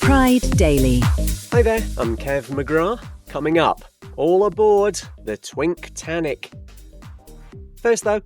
Pride Daily. Hi there, I'm Kev McGrath. Coming up, all aboard the Twink-tanic. First though,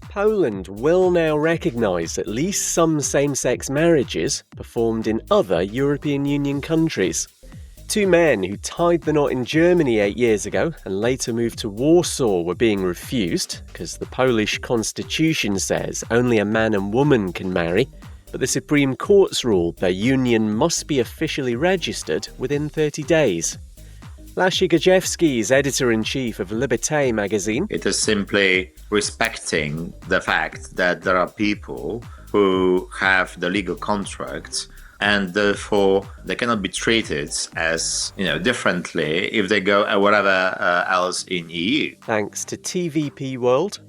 Poland will now recognise at least some same-sex marriages performed in other European Union countries. Two men who tied the knot in Germany 8 years ago and later moved to Warsaw were being refused because the Polish constitution says only a man and woman can marry, but the Supreme Court's ruled their union must be officially registered within 30 days. Laszlo Gajewski is editor-in-chief of Liberté magazine. It is simply respecting the fact that there are people who have the legal contracts and therefore they cannot be treated as, differently if they go wherever else in EU. Thanks to TVP World.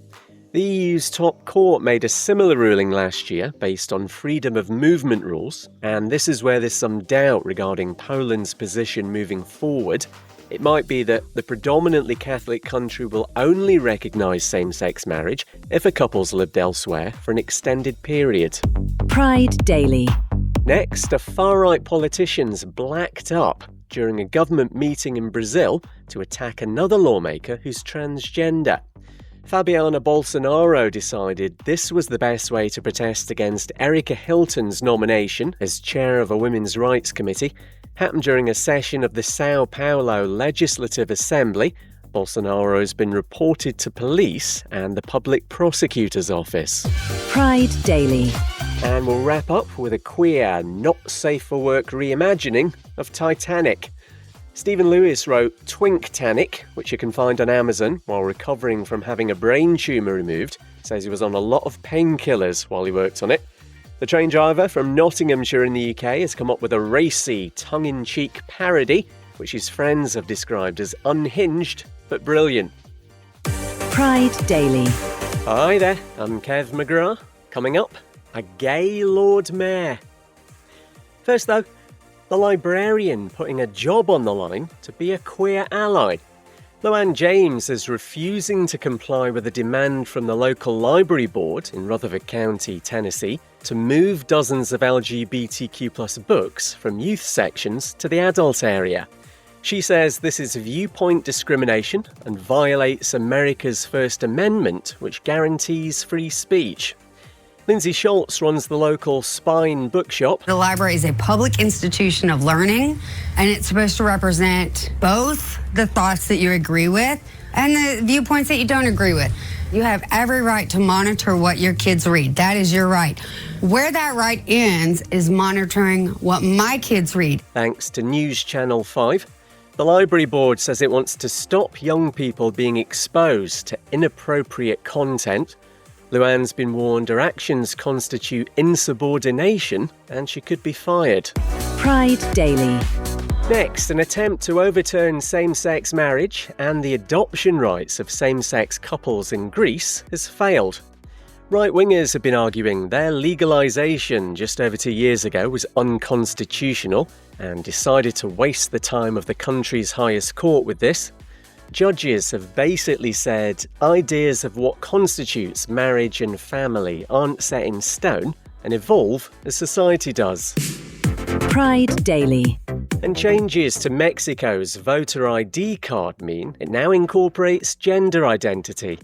The EU's top court made a similar ruling last year based on freedom of movement rules, and this is where there's some doubt regarding Poland's position moving forward. It might be that the predominantly Catholic country will only recognise same-sex marriage if a couple's lived elsewhere for an extended period. Pride Daily. Next, a far-right politician's blacked up during a government meeting in Brazil to attack another lawmaker who's transgender. Fabiana Bolsonaro decided this was the best way to protest against Erica Hilton's nomination as chair of a women's rights committee. Happened during a session of the Sao Paulo Legislative Assembly. Bolsonaro has been reported to police and the public prosecutor's office. Pride Daily. And we'll wrap up with a queer, not safe for work reimagining of Titanic. Stephen Lewis wrote Twink-tanic, which you can find on Amazon, while recovering from having a brain tumour removed. Says he was on a lot of painkillers while he worked on it. The train driver from Nottinghamshire in the UK has come up with a racy, tongue-in-cheek parody, which his friends have described as unhinged but brilliant. Pride Daily. Hi there, I'm Kev McGrath. Coming up, a gay Lord Mayor. First though, the librarian putting a job on the line to be a queer ally. Luann James is refusing to comply with a demand from the local library board in Rutherford County, Tennessee, to move dozens of LGBTQ+ books from youth sections to the adult area. She says this is viewpoint discrimination and violates America's First Amendment, which guarantees free speech. Lindsay Schultz runs the local Spine bookshop. The library is a public institution of learning, and it's supposed to represent both the thoughts that you agree with and the viewpoints that you don't agree with. You have every right to monitor what your kids read. That is your right. Where that right ends is monitoring what my kids read. Thanks to News Channel 5. The library board says it wants to stop young people being exposed to inappropriate content. Luann's been warned her actions constitute insubordination and she could be fired. Pride Daily. Next, an attempt to overturn same-sex marriage and the adoption rights of same-sex couples in Greece has failed. Right-wingers have been arguing their legalisation just over 2 years ago was unconstitutional and decided to waste the time of the country's highest court with this. Judges have basically said ideas of what constitutes marriage and family aren't set in stone and evolve as society does. Pride Daily. And changes to Mexico's voter ID card mean it now incorporates gender identity.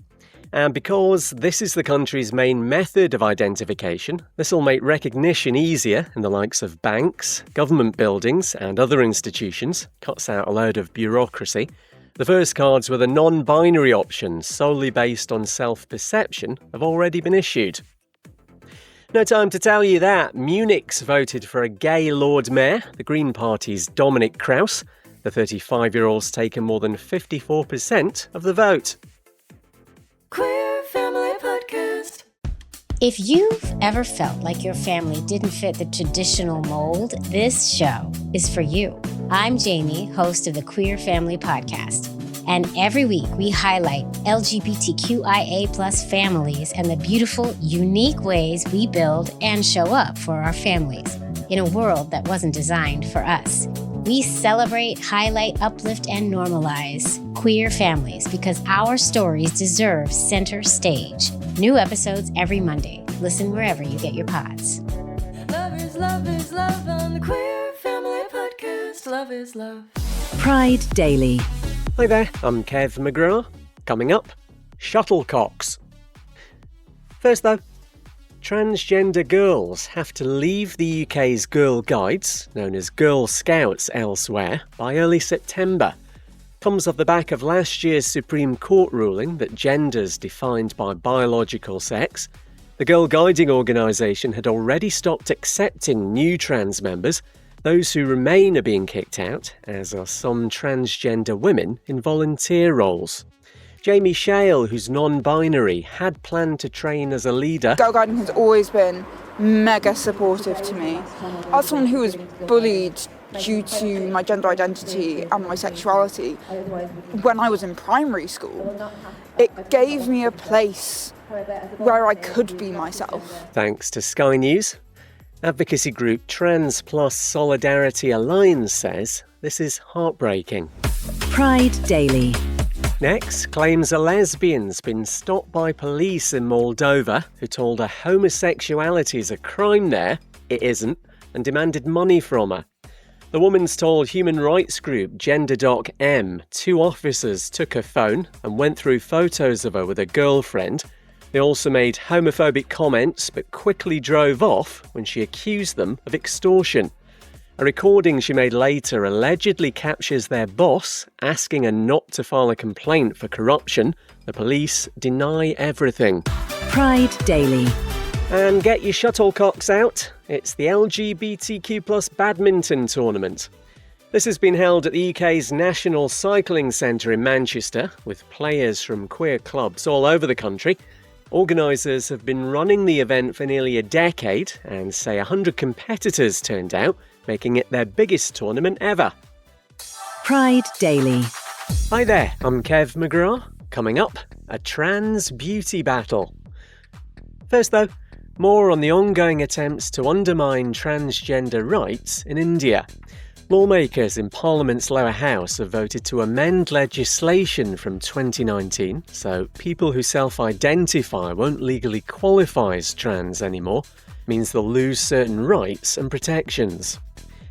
And because this is the country's main method of identification, this will make recognition easier in the likes of banks, government buildings and other institutions, cuts out a load of bureaucracy. The first cards with a non-binary option solely based on self-perception have already been issued. No time to tell you that Munich's voted for a gay Lord Mayor, the Green Party's Dominic Kraus. The 35-year-old's taken more than 54% of the vote. Queer Family Podcast. If you've ever felt like your family didn't fit the traditional mold, this show is for you. I'm Jamie, host of the Queer Family Podcast. And every week we highlight LGBTQIA+ families and the beautiful, unique ways we build and show up for our families in a world that wasn't designed for us. We celebrate, highlight, uplift, and normalize queer families because our stories deserve center stage. New episodes every Monday. Listen wherever you get your pods. Love is love on the Queer Family love is love. Pride Daily. Hi there, I'm Kev McGrath. Coming up, shuttlecocks. First though, transgender girls have to leave the UK's Girl Guides, known as Girl Scouts elsewhere, by early September. Comes off the back of last year's Supreme Court ruling that gender's defined by biological sex. The Girl Guiding organisation had already stopped accepting new trans members. Those who remain are being kicked out, as are some transgender women in volunteer roles. Jamie Shale, who's non-binary, had planned to train as a leader. Girl Guiding has always been mega supportive to me. As someone who was bullied due to my gender identity and my sexuality, when I was in primary school, it gave me a place where I could be myself. Thanks to Sky News. Advocacy group Trans Plus Solidarity Alliance says this is heartbreaking. Pride Daily. Next, claims a lesbian's been stopped by police in Moldova who told her homosexuality is a crime there, it isn't, and demanded money from her. The woman's told human rights group GenderDoc M 2 officers took her phone and went through photos of her with her girlfriend. They also made homophobic comments but quickly drove off when she accused them of extortion. A recording she made later allegedly captures their boss asking her not to file a complaint for corruption. The police deny everything. Pride Daily. And get your shuttlecocks out. It's the LGBTQ+ badminton tournament. This has been held at the UK's National Cycling Centre in Manchester, with players from queer clubs all over the country. Organisers have been running the event for nearly a decade and say 100 competitors turned out, making it their biggest tournament ever. Pride Daily. Hi there, I'm Kev McGrath. Coming up, a trans beauty battle. First though, more on the ongoing attempts to undermine transgender rights in India. Lawmakers in Parliament's lower house have voted to amend legislation from 2019, so people who self-identify won't legally qualify as trans anymore. Means they'll lose certain rights and protections.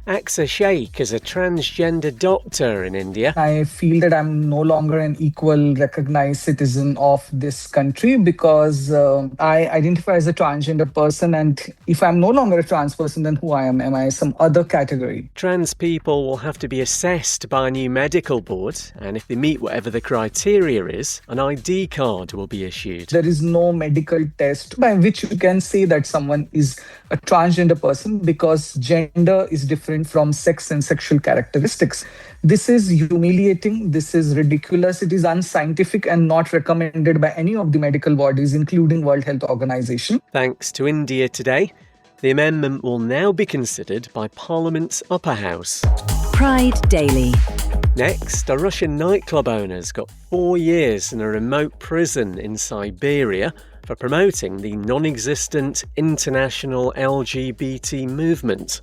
Aksa Sheikh is a transgender doctor in India. I feel that I'm no longer an equal recognized citizen of this country because I identify as a transgender person, and if I'm no longer a trans person, then who I am? Am I some other category? Trans people will have to be assessed by a new medical board, and if they meet whatever the criteria is, an ID card will be issued. There is no medical test by which you can say that someone is a transgender person because gender is different from sex and sexual characteristics. This is humiliating, this is ridiculous, it is unscientific and not recommended by any of the medical bodies, including World Health Organization. Thanks to India Today, the amendment will now be considered by Parliament's upper house. Pride Daily. Next, a Russian nightclub owner's got 4 years in a remote prison in Siberia for promoting the non-existent international LGBT movement.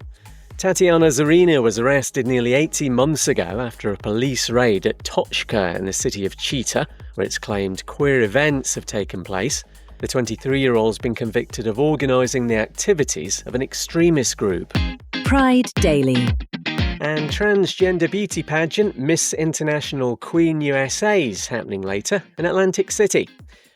Tatiana Zarina was arrested nearly 18 months ago after a police raid at Tochka in the city of Chita, where it's claimed queer events have taken place. The 23-year-old's been convicted of organising the activities of an extremist group. Pride Daily. And transgender beauty pageant Miss International Queen USA's happening later in Atlantic City.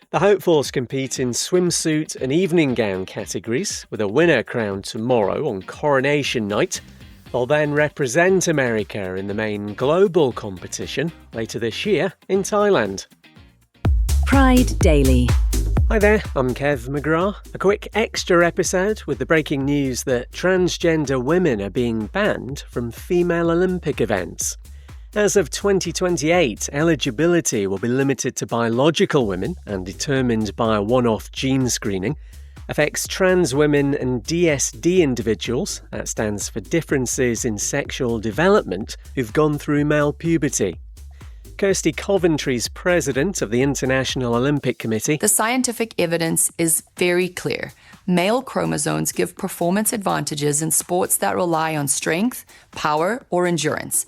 The hopefuls compete in swimsuit and evening gown categories, with a winner crowned tomorrow on Coronation Night. They'll then represent America in the main global competition later this year in Thailand. Pride Daily. Hi there, I'm Kev McGrath. A quick extra episode with the breaking news that transgender women are being banned from female Olympic events. As of 2028, eligibility will be limited to biological women and determined by a one-off gene screening. Affects trans women and DSD individuals, that stands for differences in sexual development, who've gone through male puberty. Kirsty Coventry's president of the International Olympic Committee. The scientific evidence is very clear. Male chromosomes give performance advantages in sports that rely on strength, power, or endurance.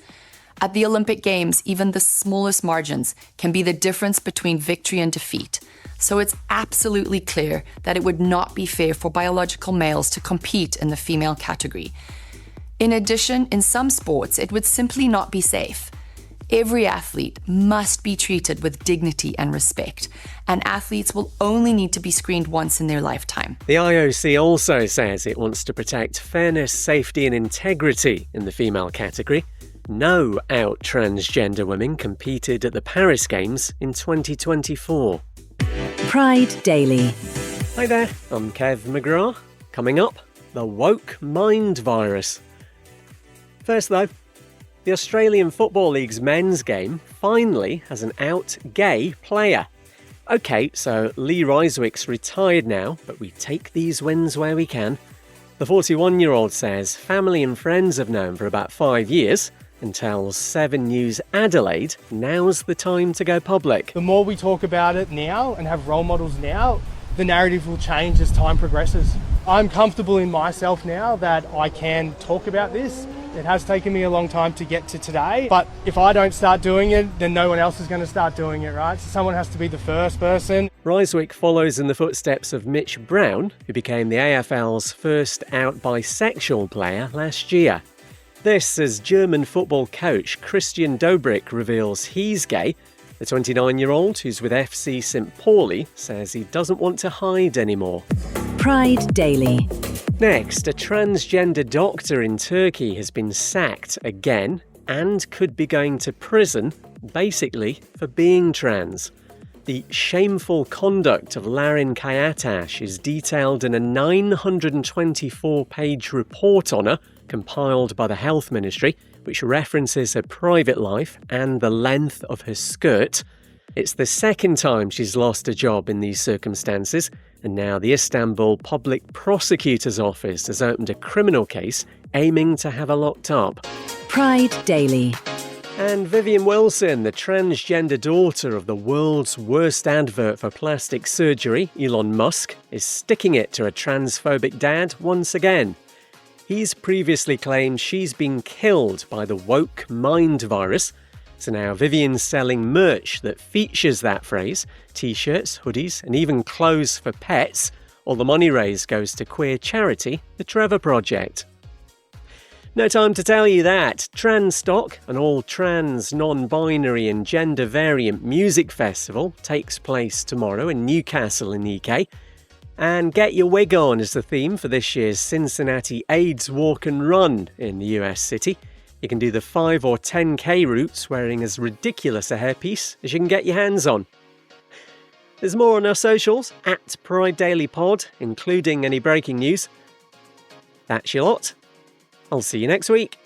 At the Olympic Games, even the smallest margins can be the difference between victory and defeat. So it's absolutely clear that it would not be fair for biological males to compete in the female category. In addition, in some sports, it would simply not be safe. Every athlete must be treated with dignity and respect, and athletes will only need to be screened once in their lifetime. The IOC also says it wants to protect fairness, safety and integrity in the female category. No out transgender women competed at the Paris Games in 2024. Pride Daily. Hi there, I'm Kev McGrath. Coming up, the woke mind virus. First though, the Australian Football League's men's game finally has an out gay player. OK, so Lee Ryswick's retired now, but we take these wins where we can. The 41-year-old says family and friends have known for about 5 years and tells 7 News Adelaide now's the time to go public. The more we talk about it now and have role models now, the narrative will change as time progresses. I'm comfortable in myself now that I can talk about this. It has taken me a long time to get to today, but if I don't start doing it, then no one else is going to start doing it, right? So someone has to be the first person. Ryswick follows in the footsteps of Mitch Brown, who became the AFL's first out bisexual player last year. This as German football coach Christian Dobrik reveals he's gay. The 29-year-old, who's with FC St Pauli, says he doesn't want to hide anymore. Pride Daily. Next, a transgender doctor in Turkey has been sacked again and could be going to prison, basically, for being trans. The shameful conduct of Larin Kayatash is detailed in a 924-page report on her, compiled by the Health Ministry, which references her private life and the length of her skirt. It's the second time she's lost a job in these circumstances, and now the Istanbul Public Prosecutor's Office has opened a criminal case aiming to have her locked up. Pride Daily. And Vivian Wilson, the transgender daughter of the world's worst advert for plastic surgery, Elon Musk, is sticking it to a transphobic dad once again. He's previously claimed she's been killed by the woke mind virus. So now Vivian's selling merch that features that phrase, t-shirts, hoodies and even clothes for pets. All the money raised goes to queer charity, the Trevor Project. No time to tell you that Transstock, an all-trans, non-binary and gender-variant music festival, takes place tomorrow in Newcastle in the UK. And Get Your Wig On is the theme for this year's Cincinnati AIDS Walk and Run in the US city. You can do the 5 or 10k routes wearing as ridiculous a hairpiece as you can get your hands on. There's more on our socials, at Pride Daily Pod, including any breaking news. That's your lot. I'll see you next week.